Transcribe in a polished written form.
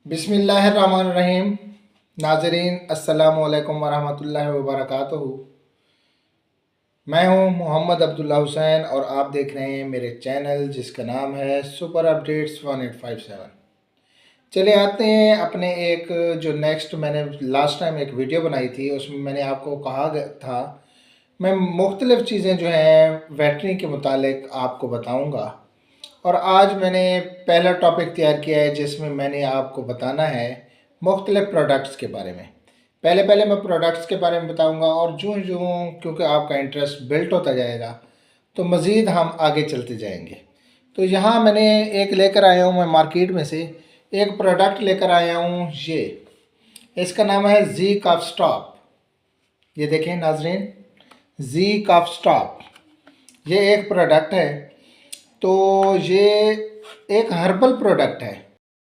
बिस्मिल्लाहिर्रहमानिर्रहीम। नाज़रीन अस्सलामु अलैकुम वरहमतुल्लाहि वबरकातुहू। मैं हूं मोहम्मद अब्दुल्ला हुसैन और आप देख रहे हैं मेरे चैनल जिसका नाम है सुपर अपडेट्स 1857। चले आते हैं अपने एक जो नेक्स्ट मैंने लास्ट टाइम एक वीडियो बनाई थी, उसमें मैंने आपको कहा था मैं मुख्तलिफ़ चीज़ें जो हैं वेटरनरी के मुतालिक आपको बताऊंगा। और आज मैंने पहला टॉपिक तैयार किया है जिसमें मैंने आपको बताना है मुख्तलिफ़ प्रोडक्ट्स के बारे में। पहले पहले मैं प्रोडक्ट्स के बारे में बताऊंगा और जो जो क्योंकि आपका इंटरेस्ट बिल्ट होता जाएगा तो मज़ीद हम आगे चलते जाएंगे। तो यहाँ मैंने एक लेकर आया हूँ, मैं मार्केट में से एक प्रोडक्ट लेकर आया हूँ। ये इसका नाम है जी कफ स्टॉप। ये देखें नाजरीन, जी कफ स्टॉप ये एक प्रोडक्ट है। तो ये एक हर्बल प्रोडक्ट है।